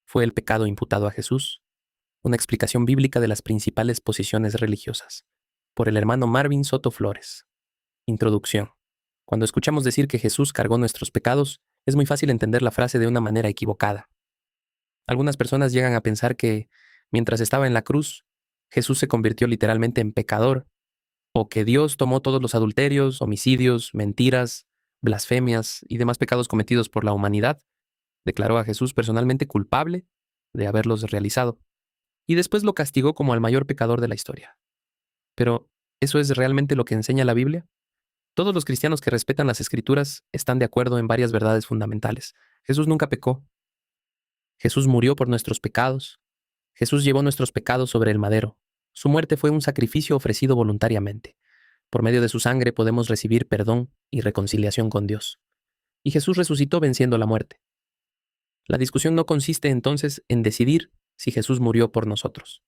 fue el pecado imputado a Jesús? Una explicación bíblica de las principales posiciones religiosas. Por el hermano Marvin Soto Flores. Introducción. Cuando escuchamos decir que Jesús cargó nuestros pecados, es muy fácil entender la frase de una manera equivocada. Algunas personas llegan a pensar que, mientras estaba en la cruz, Jesús se convirtió literalmente en pecador, o que Dios tomó todos los adulterios, homicidios, mentiras, blasfemias y demás pecados cometidos por la humanidad, declaró a Jesús personalmente culpable de haberlos realizado, y después lo castigó como al mayor pecador de la historia. Pero, ¿eso es realmente lo que enseña la Biblia? Todos los cristianos que respetan las Escrituras están de acuerdo en varias verdades fundamentales. Jesús nunca pecó. Jesús murió por nuestros pecados. Jesús llevó nuestros pecados sobre el madero. Su muerte fue un sacrificio ofrecido voluntariamente. Por medio de su sangre podemos recibir perdón y reconciliación con Dios. Y Jesús resucitó venciendo la muerte. La discusión no consiste entonces en decidir si Jesús murió por nosotros.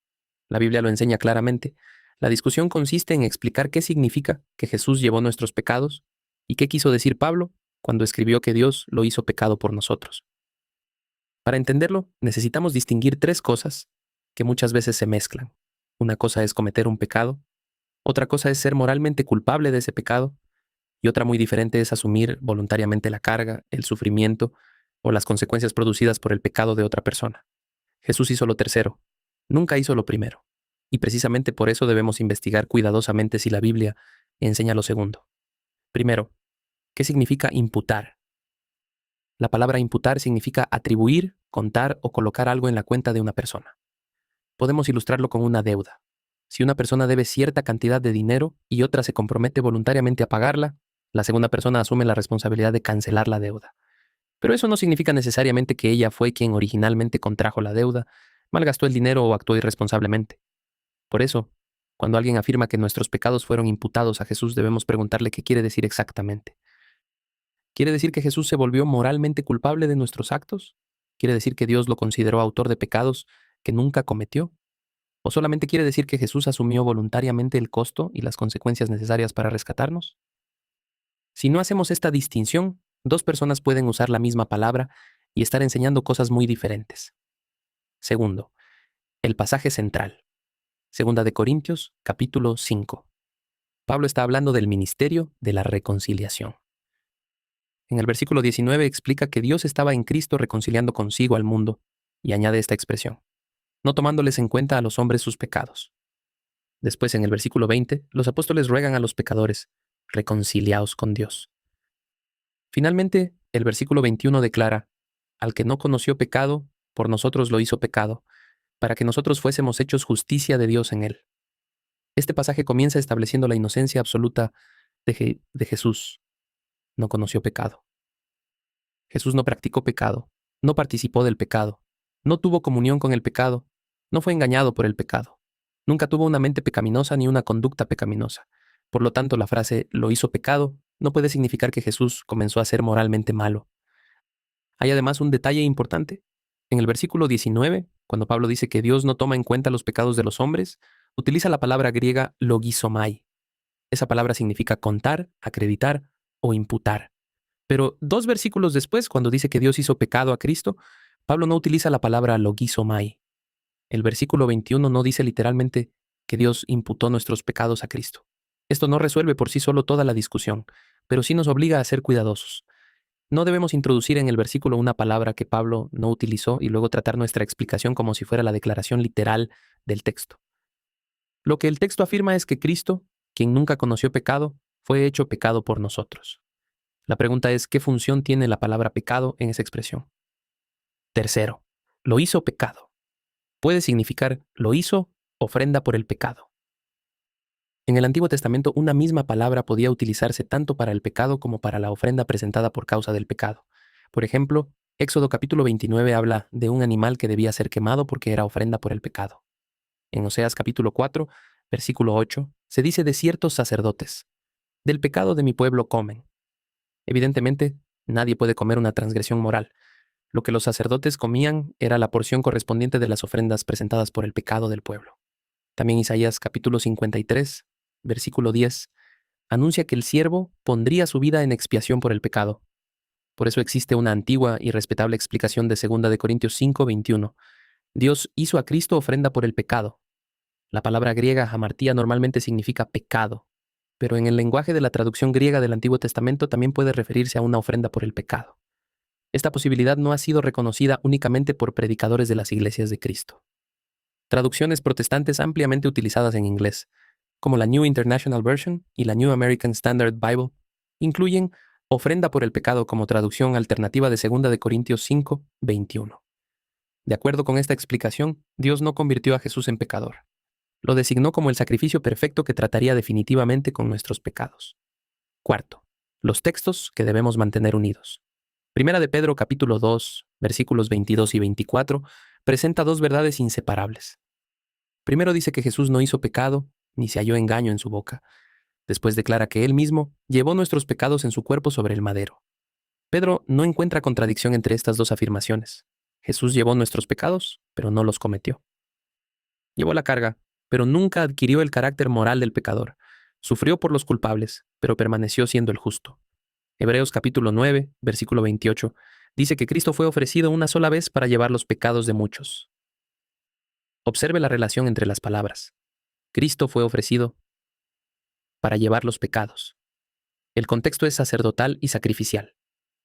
La Biblia lo enseña claramente. La discusión consiste en explicar qué significa que Jesús llevó nuestros pecados y qué quiso decir Pablo cuando escribió que Dios lo hizo pecado por nosotros. Para entenderlo, necesitamos distinguir tres cosas que muchas veces se mezclan. Una cosa es cometer un pecado, otra cosa es ser moralmente culpable de ese pecado, y otra muy diferente es asumir voluntariamente la carga, el sufrimiento o las consecuencias producidas por el pecado de otra persona. Jesús hizo lo tercero, nunca hizo lo primero, y precisamente por eso debemos investigar cuidadosamente si la Biblia enseña lo segundo. Primero, ¿qué significa imputar? La palabra imputar significa atribuir, contar o colocar algo en la cuenta de una persona. Podemos ilustrarlo con una deuda. Si una persona debe cierta cantidad de dinero y otra se compromete voluntariamente a pagarla, la segunda persona asume la responsabilidad de cancelar la deuda. Pero eso no significa necesariamente que ella fue quien originalmente contrajo la deuda, malgastó el dinero o actuó irresponsablemente. Por eso, cuando alguien afirma que nuestros pecados fueron imputados a Jesús, debemos preguntarle qué quiere decir exactamente. ¿Quiere decir que Jesús se volvió moralmente culpable de nuestros actos? ¿Quiere decir que Dios lo consideró autor de pecados que nunca cometió? ¿O solamente quiere decir que Jesús asumió voluntariamente el costo y las consecuencias necesarias para rescatarnos? Si no hacemos esta distinción, dos personas pueden usar la misma palabra y estar enseñando cosas muy diferentes. Segundo, el pasaje central. Segunda de Corintios, capítulo 5. Pablo está hablando del ministerio de la reconciliación. En el versículo 19 explica que Dios estaba en Cristo reconciliando consigo al mundo, y añade esta expresión, no tomándoles en cuenta a los hombres sus pecados. Después, en el versículo 20, los apóstoles ruegan a los pecadores, reconciliaos con Dios. Finalmente, el versículo 21 declara, al que no conoció pecado, por nosotros lo hizo pecado, para que nosotros fuésemos hechos justicia de Dios en él. Este pasaje comienza estableciendo la inocencia absoluta de Jesús. No conoció pecado. Jesús no practicó pecado, no participó del pecado, no tuvo comunión con el pecado, no fue engañado por el pecado, nunca tuvo una mente pecaminosa ni una conducta pecaminosa. Por lo tanto, la frase lo hizo pecado no puede significar que Jesús comenzó a ser moralmente malo. Hay además un detalle importante. En el versículo 19, cuando Pablo dice que Dios no toma en cuenta los pecados de los hombres, utiliza la palabra griega logizomai. Esa palabra significa contar, acreditar o imputar. Pero dos versículos después, cuando dice que Dios hizo pecado a Cristo, Pablo no utiliza la palabra logizomai. El versículo 21 no dice literalmente que Dios imputó nuestros pecados a Cristo. Esto no resuelve por sí solo toda la discusión, pero sí nos obliga a ser cuidadosos. No debemos introducir en el versículo una palabra que Pablo no utilizó y luego tratar nuestra explicación como si fuera la declaración literal del texto. Lo que el texto afirma es que Cristo, quien nunca conoció pecado, fue hecho pecado por nosotros. La pregunta es, ¿qué función tiene la palabra pecado en esa expresión? Tercero, lo hizo pecado. Puede significar lo hizo ofrenda por el pecado. En el Antiguo Testamento, una misma palabra podía utilizarse tanto para el pecado como para la ofrenda presentada por causa del pecado. Por ejemplo, Éxodo capítulo 29 habla de un animal que debía ser quemado porque era ofrenda por el pecado. En Oseas capítulo 4, versículo 8, se dice de ciertos sacerdotes, del pecado de mi pueblo comen. Evidentemente, nadie puede comer una transgresión moral. Lo que los sacerdotes comían era la porción correspondiente de las ofrendas presentadas por el pecado del pueblo. También Isaías capítulo 53, versículo 10, anuncia que el siervo pondría su vida en expiación por el pecado. Por eso existe una antigua y respetable explicación de 2 Corintios 5:21. Dios hizo a Cristo ofrenda por el pecado. La palabra griega hamartía normalmente significa pecado, pero en el lenguaje de la traducción griega del Antiguo Testamento también puede referirse a una ofrenda por el pecado. Esta posibilidad no ha sido reconocida únicamente por predicadores de las iglesias de Cristo. Traducciones protestantes ampliamente utilizadas en inglés, como la New International Version y la New American Standard Bible, incluyen ofrenda por el pecado como traducción alternativa de 2 Corintios 5:21. De acuerdo con esta explicación, Dios no convirtió a Jesús en pecador. Lo designó como el sacrificio perfecto que trataría definitivamente con nuestros pecados. Cuarto, los textos que debemos mantener unidos. Primera de Pedro capítulo 2, versículos 22 y 24, presenta dos verdades inseparables. Primero dice que Jesús no hizo pecado, ni se halló engaño en su boca. Después declara que Él mismo llevó nuestros pecados en su cuerpo sobre el madero. Pedro no encuentra contradicción entre estas dos afirmaciones. Jesús llevó nuestros pecados, pero no los cometió. Llevó la carga, pero nunca adquirió el carácter moral del pecador. Sufrió por los culpables, pero permaneció siendo el justo. Hebreos capítulo 9, versículo 28, dice que Cristo fue ofrecido una sola vez para llevar los pecados de muchos. Observe la relación entre las palabras. Cristo fue ofrecido para llevar los pecados. El contexto es sacerdotal y sacrificial.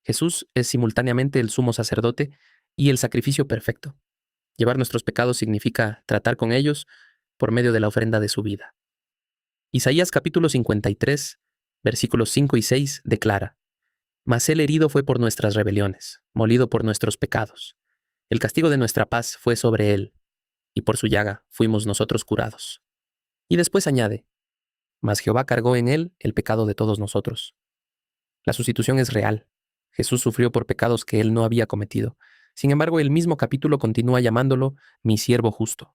Jesús es simultáneamente el sumo sacerdote y el sacrificio perfecto. Llevar nuestros pecados significa tratar con ellos por medio de la ofrenda de su vida. Isaías capítulo 53, versículos 5 y 6 declara: Mas él herido fue por nuestras rebeliones, molido por nuestros pecados. El castigo de nuestra paz fue sobre él, y por su llaga fuimos nosotros curados. Y después añade: Mas Jehová cargó en él el pecado de todos nosotros. La sustitución es real. Jesús sufrió por pecados que él no había cometido. Sin embargo, el mismo capítulo continúa llamándolo mi siervo justo.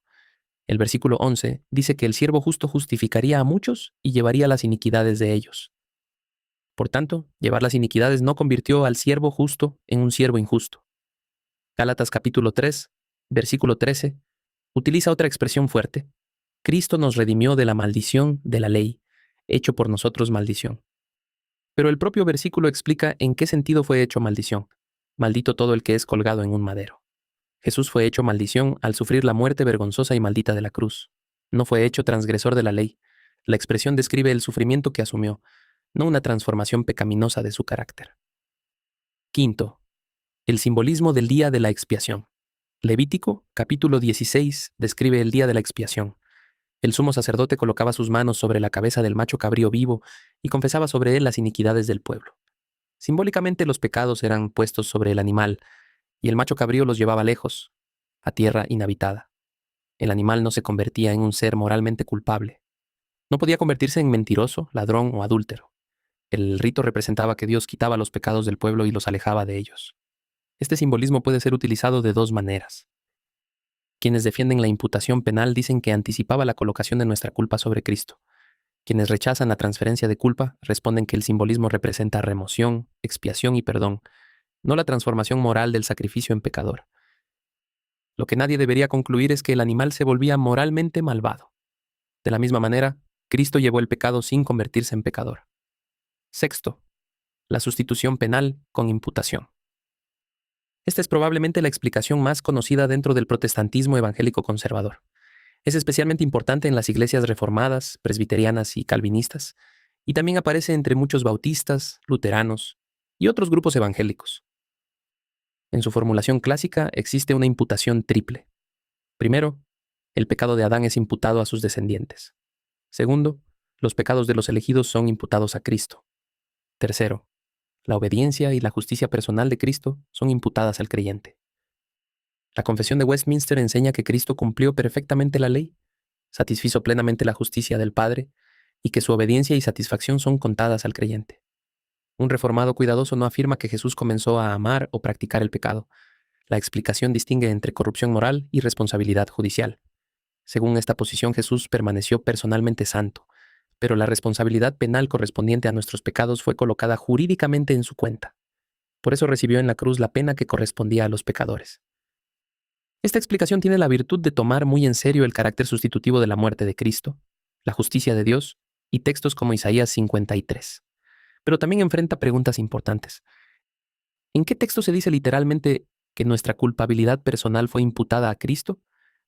El versículo 11 dice que el siervo justo justificaría a muchos y llevaría las iniquidades de ellos. Por tanto, llevar las iniquidades no convirtió al siervo justo en un siervo injusto. Gálatas capítulo 3, versículo 13, utiliza otra expresión fuerte. Cristo nos redimió de la maldición de la ley, hecho por nosotros maldición. Pero el propio versículo explica en qué sentido fue hecho maldición. Maldito todo el que es colgado en un madero. Jesús fue hecho maldición al sufrir la muerte vergonzosa y maldita de la cruz. No fue hecho transgresor de la ley. La expresión describe el sufrimiento que asumió, no una transformación pecaminosa de su carácter. Quinto, el simbolismo del día de la expiación. Levítico, capítulo 16, describe el día de la expiación. El sumo sacerdote colocaba sus manos sobre la cabeza del macho cabrío vivo y confesaba sobre él las iniquidades del pueblo. Simbólicamente los pecados eran puestos sobre el animal, y el macho cabrío los llevaba lejos, a tierra inhabitada. El animal no se convertía en un ser moralmente culpable. No podía convertirse en mentiroso, ladrón o adúltero. El rito representaba que Dios quitaba los pecados del pueblo y los alejaba de ellos. Este simbolismo puede ser utilizado de dos maneras. Quienes defienden la imputación penal dicen que anticipaba la colocación de nuestra culpa sobre Cristo. Quienes rechazan la transferencia de culpa responden que el simbolismo representa remoción, expiación y perdón, no la transformación moral del sacrificio en pecador. Lo que nadie debería concluir es que el animal se volvía moralmente malvado. De la misma manera, Cristo llevó el pecado sin convertirse en pecador. Sexto, la sustitución penal con imputación. Esta es probablemente la explicación más conocida dentro del protestantismo evangélico conservador. Es especialmente importante en las iglesias reformadas, presbiterianas y calvinistas, y también aparece entre muchos bautistas, luteranos y otros grupos evangélicos. En su formulación clásica existe una imputación triple. Primero, el pecado de Adán es imputado a sus descendientes. Segundo, los pecados de los elegidos son imputados a Cristo. Tercero, la obediencia y la justicia personal de Cristo son imputadas al creyente. La Confesión de Westminster enseña que Cristo cumplió perfectamente la ley, satisfizo plenamente la justicia del Padre y que su obediencia y satisfacción son contadas al creyente. Un reformado cuidadoso no afirma que Jesús comenzó a amar o practicar el pecado. La explicación distingue entre corrupción moral y responsabilidad judicial. Según esta posición, Jesús permaneció personalmente santo, pero la responsabilidad penal correspondiente a nuestros pecados fue colocada jurídicamente en su cuenta. Por eso recibió en la cruz la pena que correspondía a los pecadores. Esta explicación tiene la virtud de tomar muy en serio el carácter sustitutivo de la muerte de Cristo, la justicia de Dios y textos como Isaías 53. Pero también enfrenta preguntas importantes. ¿En qué texto se dice literalmente que nuestra culpabilidad personal fue imputada a Cristo?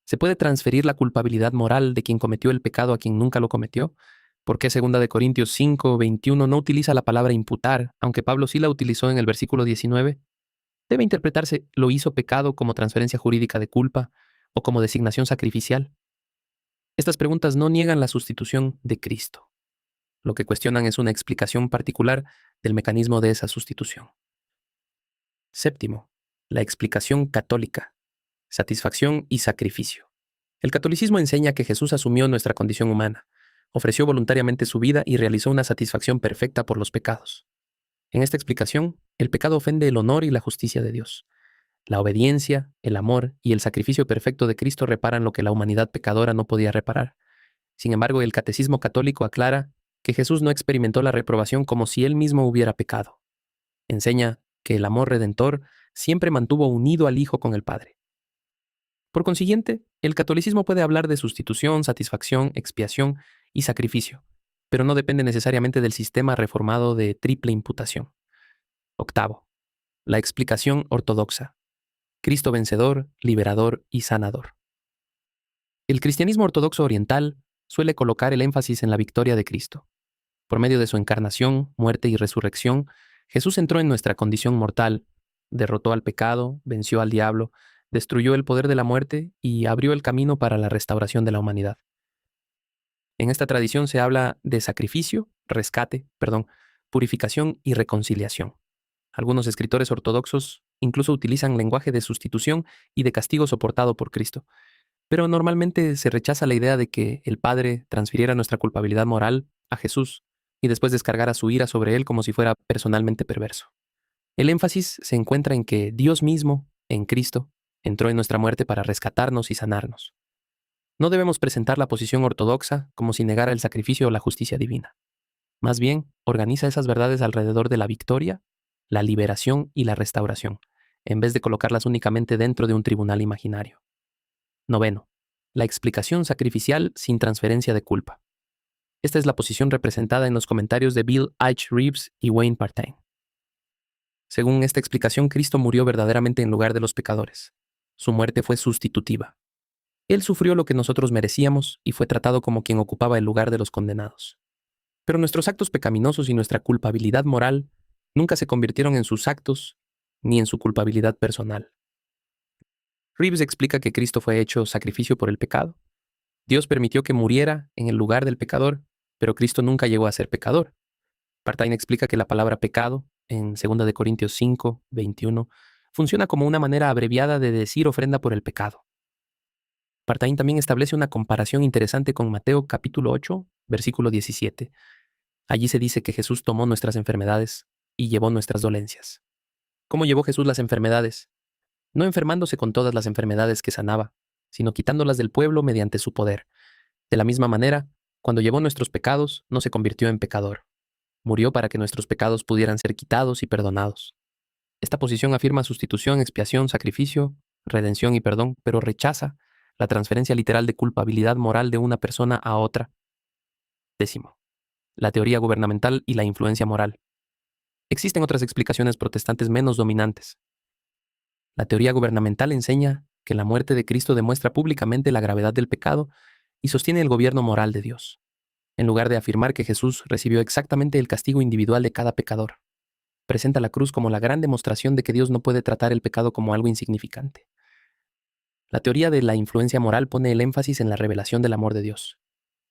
¿Se puede transferir la culpabilidad moral de quien cometió el pecado a quien nunca lo cometió? ¿Por qué 2 Corintios 5:21 no utiliza la palabra imputar, aunque Pablo sí la utilizó en el versículo 19? ¿Debe interpretarse lo hizo pecado como transferencia jurídica de culpa o como designación sacrificial? Estas preguntas no niegan la sustitución de Cristo. Lo que cuestionan es una explicación particular del mecanismo de esa sustitución. Séptimo, la explicación católica, satisfacción y sacrificio. El catolicismo enseña que Jesús asumió nuestra condición humana, ofreció voluntariamente su vida y realizó una satisfacción perfecta por los pecados. En esta explicación, el pecado ofende el honor y la justicia de Dios. La obediencia, el amor y el sacrificio perfecto de Cristo reparan lo que la humanidad pecadora no podía reparar. Sin embargo, el catecismo católico aclara que Jesús no experimentó la reprobación como si él mismo hubiera pecado. Enseña que el amor redentor siempre mantuvo unido al Hijo con el Padre. Por consiguiente, el catolicismo puede hablar de sustitución, satisfacción, expiación y sacrificio, pero no depende necesariamente del sistema reformado de triple imputación. Octavo, la explicación ortodoxa. Cristo vencedor, liberador y sanador. El cristianismo ortodoxo oriental suele colocar el énfasis en la victoria de Cristo. Por medio de su encarnación, muerte y resurrección, Jesús entró en nuestra condición mortal, derrotó al pecado, venció al diablo, destruyó el poder de la muerte y abrió el camino para la restauración de la humanidad. En esta tradición se habla de sacrificio, purificación y reconciliación. Algunos escritores ortodoxos incluso utilizan lenguaje de sustitución y de castigo soportado por Cristo. Pero normalmente se rechaza la idea de que el Padre transfiriera nuestra culpabilidad moral a Jesús y después descargara su ira sobre él como si fuera personalmente perverso. El énfasis se encuentra en que Dios mismo, en Cristo, entró en nuestra muerte para rescatarnos y sanarnos. No debemos presentar la posición ortodoxa como si negara el sacrificio o la justicia divina. Más bien, organiza esas verdades alrededor de la victoria, la liberación y la restauración, en vez de colocarlas únicamente dentro de un tribunal imaginario. Noveno, la explicación sacrificial sin transferencia de culpa. Esta es la posición representada en los comentarios de Bill H. Reeves y Wayne Partain. Según esta explicación, Cristo murió verdaderamente en lugar de los pecadores. Su muerte fue sustitutiva. Él sufrió lo que nosotros merecíamos y fue tratado como quien ocupaba el lugar de los condenados. Pero nuestros actos pecaminosos y nuestra culpabilidad moral nunca se convirtieron en sus actos ni en su culpabilidad personal. Reeves explica que Cristo fue hecho sacrificio por el pecado. Dios permitió que muriera en el lugar del pecador, pero Cristo nunca llegó a ser pecador. Partain explica que la palabra pecado, en 2 Corintios 5:21, funciona como una manera abreviada de decir ofrenda por el pecado. Partain también establece una comparación interesante con Mateo capítulo 8, versículo 17. Allí se dice que Jesús tomó nuestras enfermedades y llevó nuestras dolencias. ¿Cómo llevó Jesús las enfermedades? No enfermándose con todas las enfermedades que sanaba, sino quitándolas del pueblo mediante su poder. De la misma manera, cuando llevó nuestros pecados, no se convirtió en pecador. Murió para que nuestros pecados pudieran ser quitados y perdonados. Esta posición afirma sustitución, expiación, sacrificio, redención y perdón, pero rechaza la transferencia literal de culpabilidad moral de una persona a otra. Décimo, la teoría gubernamental y la influencia moral. Existen otras explicaciones protestantes menos dominantes. La teoría gubernamental enseña que la muerte de Cristo demuestra públicamente la gravedad del pecado y sostiene el gobierno moral de Dios, en lugar de afirmar que Jesús recibió exactamente el castigo individual de cada pecador. Presenta la cruz como la gran demostración de que Dios no puede tratar el pecado como algo insignificante. La teoría de la influencia moral pone el énfasis en la revelación del amor de Dios.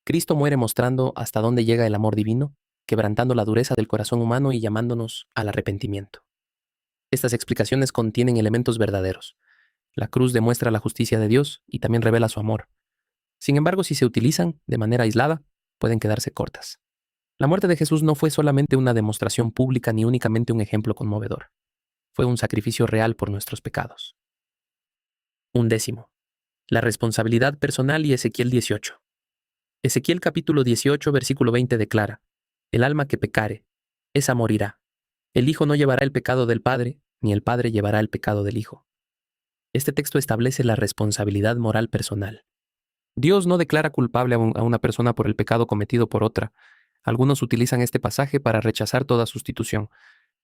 Cristo muere mostrando hasta dónde llega el amor divino, quebrantando la dureza del corazón humano y llamándonos al arrepentimiento. Estas explicaciones contienen elementos verdaderos. La cruz demuestra la justicia de Dios y también revela su amor. Sin embargo, si se utilizan de manera aislada, pueden quedarse cortas. La muerte de Jesús no fue solamente una demostración pública ni únicamente un ejemplo conmovedor. Fue un sacrificio real por nuestros pecados. 11. La responsabilidad personal y Ezequiel 18. Ezequiel capítulo 18, versículo 20 declara: El alma que pecare, esa morirá. El Hijo no llevará el pecado del Padre, ni el Padre llevará el pecado del Hijo. Este texto establece la responsabilidad moral personal. Dios no declara culpable a una persona por el pecado cometido por otra. Algunos utilizan este pasaje para rechazar toda sustitución.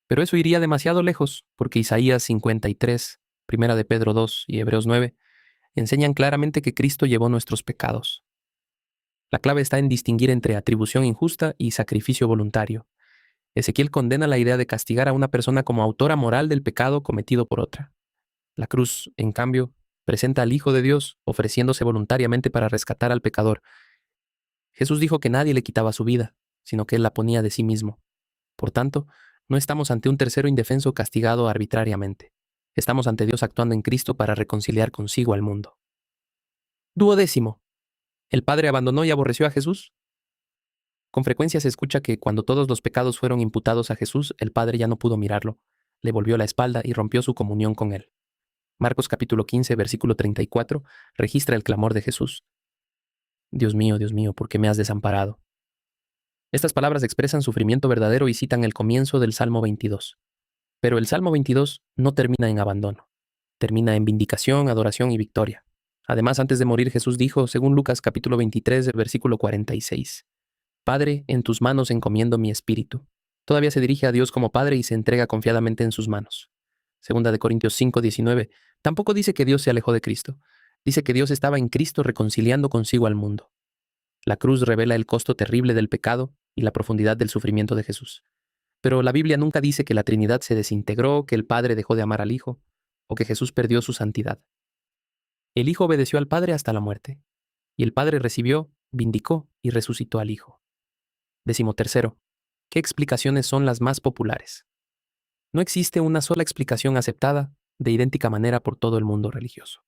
Pero eso iría demasiado lejos, porque Isaías 53, Primera de Pedro 2 y Hebreos 9 enseñan claramente que Cristo llevó nuestros pecados. La clave está en distinguir entre atribución injusta y sacrificio voluntario. Ezequiel condena la idea de castigar a una persona como autora moral del pecado cometido por otra. La cruz, en cambio, presenta al Hijo de Dios ofreciéndose voluntariamente para rescatar al pecador. Jesús dijo que nadie le quitaba su vida, sino que él la ponía de sí mismo. Por tanto, no estamos ante un tercero indefenso castigado arbitrariamente. Estamos ante Dios actuando en Cristo para reconciliar consigo al mundo. Duodécimo. ¿El Padre abandonó y aborreció a Jesús? Con frecuencia se escucha que cuando todos los pecados fueron imputados a Jesús, el Padre ya no pudo mirarlo, le volvió la espalda y rompió su comunión con él. Marcos capítulo 15, versículo 34, registra el clamor de Jesús. Dios mío, ¿por qué me has desamparado? Estas palabras expresan sufrimiento verdadero y citan el comienzo del Salmo 22. Pero el Salmo 22 no termina en abandono. Termina en vindicación, adoración y victoria. Además, antes de morir, Jesús dijo, según Lucas capítulo 23, versículo 46, Padre, en tus manos encomiendo mi espíritu. Todavía se dirige a Dios como Padre y se entrega confiadamente en sus manos. Segunda de Corintios 5, 19, tampoco dice que Dios se alejó de Cristo. Dice que Dios estaba en Cristo reconciliando consigo al mundo. La cruz revela el costo terrible del pecado y la profundidad del sufrimiento de Jesús. Pero la Biblia nunca dice que la Trinidad se desintegró, que el Padre dejó de amar al Hijo, o que Jesús perdió su santidad. El Hijo obedeció al Padre hasta la muerte, y el Padre recibió, vindicó y resucitó al Hijo. 13. ¿Qué explicaciones son las más populares? No existe una sola explicación aceptada de idéntica manera por todo el mundo religioso.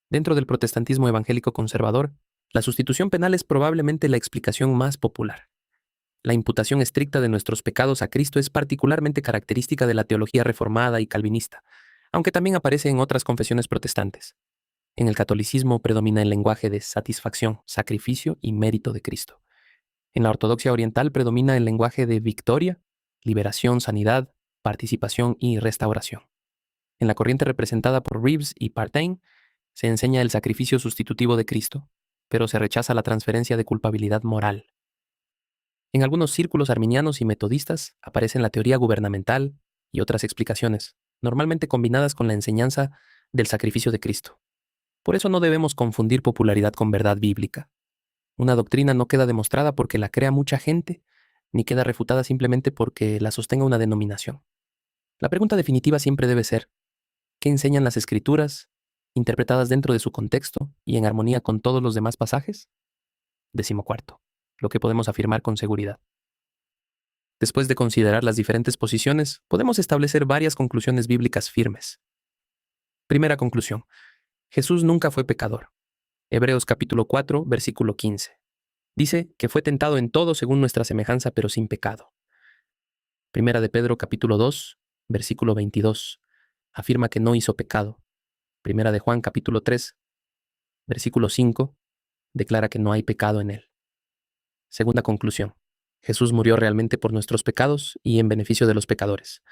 Dentro del protestantismo evangélico conservador, la sustitución penal es probablemente la explicación más popular. La imputación estricta de nuestros pecados a Cristo es particularmente característica de la teología reformada y calvinista, aunque también aparece en otras confesiones protestantes. En el catolicismo predomina el lenguaje de satisfacción, sacrificio y mérito de Cristo. En la ortodoxia oriental predomina el lenguaje de victoria, liberación, sanidad, participación y restauración. En la corriente representada por Reeves y Partain se enseña el sacrificio sustitutivo de Cristo, pero se rechaza la transferencia de culpabilidad moral. En algunos círculos arminianos y metodistas aparecen la teoría gubernamental y otras explicaciones, normalmente combinadas con la enseñanza del sacrificio de Cristo. Por eso no debemos confundir popularidad con verdad bíblica. Una doctrina no queda demostrada porque la crea mucha gente, ni queda refutada simplemente porque la sostenga una denominación. La pregunta definitiva siempre debe ser, ¿qué enseñan las Escrituras, interpretadas dentro de su contexto y en armonía con todos los demás pasajes? 14. Lo que podemos afirmar con seguridad. Después de considerar las diferentes posiciones, podemos establecer varias conclusiones bíblicas firmes. Primera conclusión. Jesús nunca fue pecador. Hebreos capítulo 4, versículo 15. Dice que fue tentado en todo según nuestra semejanza, pero sin pecado. Primera de Pedro capítulo 2, versículo 22. Afirma que no hizo pecado. Primera de Juan capítulo 3, versículo 5. Declara que no hay pecado en él. Segunda conclusión. Jesús murió realmente por nuestros pecados y en beneficio de los pecadores.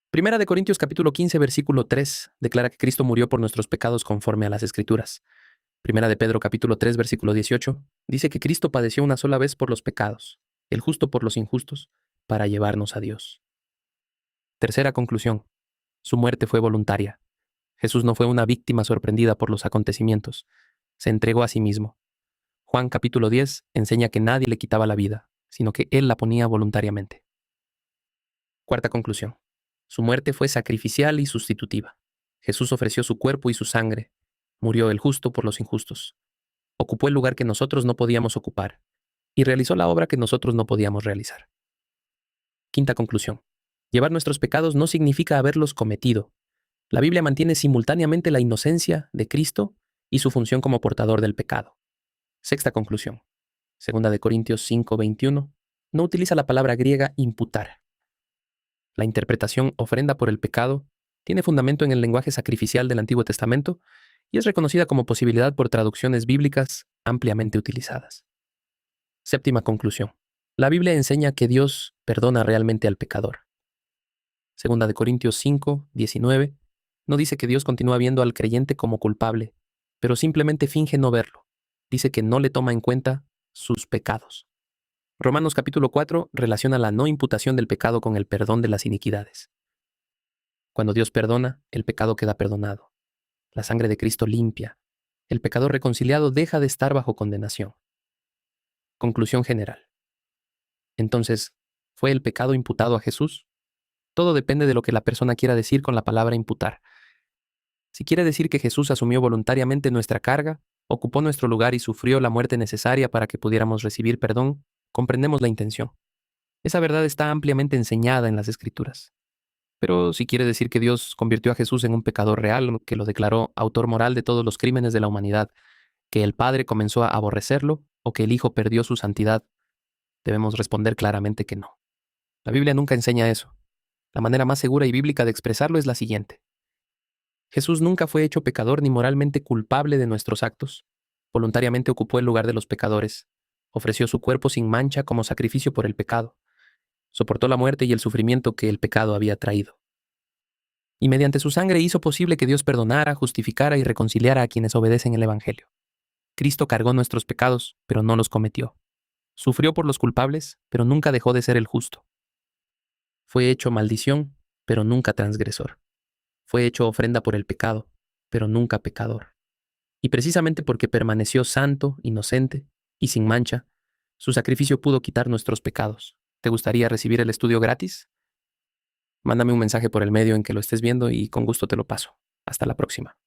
Primera de Corintios capítulo 15, versículo 3, declara que Cristo murió por nuestros pecados conforme a las Escrituras. Primera de Pedro capítulo 3, versículo 18, dice que Cristo padeció una sola vez por los pecados, el justo por los injustos, para llevarnos a Dios. Tercera conclusión. Su muerte fue voluntaria. Jesús no fue una víctima sorprendida por los acontecimientos. Se entregó a sí mismo. Juan capítulo 10 enseña que nadie le quitaba la vida, sino que Él la ponía voluntariamente. Cuarta conclusión. Su muerte fue sacrificial y sustitutiva. Jesús ofreció su cuerpo y su sangre. Murió el justo por los injustos. Ocupó el lugar que nosotros no podíamos ocupar y realizó la obra que nosotros no podíamos realizar. Quinta conclusión. Llevar nuestros pecados no significa haberlos cometido. La Biblia mantiene simultáneamente la inocencia de Cristo y su función como portador del pecado. Sexta conclusión. Segunda de Corintios 5:21 no utiliza la palabra griega imputar. La interpretación ofrenda por el pecado tiene fundamento en el lenguaje sacrificial del Antiguo Testamento y es reconocida como posibilidad por traducciones bíblicas ampliamente utilizadas. Séptima conclusión. La Biblia enseña que Dios perdona realmente al pecador. Segunda de Corintios 5:19 no dice que Dios continúa viendo al creyente como culpable, pero simplemente finge no verlo. Dice que no le toma en cuenta sus pecados. Romanos capítulo 4 relaciona la no imputación del pecado con el perdón de las iniquidades. Cuando Dios perdona, el pecado queda perdonado. La sangre de Cristo limpia. El pecador reconciliado deja de estar bajo condenación. Conclusión general. Entonces, ¿fue el pecado imputado a Jesús? Todo depende de lo que la persona quiera decir con la palabra imputar. Si quiere decir que Jesús asumió voluntariamente nuestra carga, ocupó nuestro lugar y sufrió la muerte necesaria para que pudiéramos recibir perdón, comprendemos la intención. Esa verdad está ampliamente enseñada en las Escrituras. Pero si quiere decir que Dios convirtió a Jesús en un pecador real, que lo declaró autor moral de todos los crímenes de la humanidad, que el Padre comenzó a aborrecerlo o que el Hijo perdió su santidad, debemos responder claramente que no. La Biblia nunca enseña eso. La manera más segura y bíblica de expresarlo es la siguiente. Jesús nunca fue hecho pecador ni moralmente culpable de nuestros actos. Voluntariamente ocupó el lugar de los pecadores. Ofreció su cuerpo sin mancha como sacrificio por el pecado. Soportó la muerte y el sufrimiento que el pecado había traído. Y mediante su sangre hizo posible que Dios perdonara, justificara y reconciliara a quienes obedecen el Evangelio. Cristo cargó nuestros pecados, pero no los cometió. Sufrió por los culpables, pero nunca dejó de ser el justo. Fue hecho maldición, pero nunca transgresor. Fue hecho ofrenda por el pecado, pero nunca pecador. Y precisamente porque permaneció santo, inocente y sin mancha, su sacrificio pudo quitar nuestros pecados. ¿Te gustaría recibir el estudio gratis? Mándame un mensaje por el medio en que lo estés viendo y con gusto te lo paso. Hasta la próxima.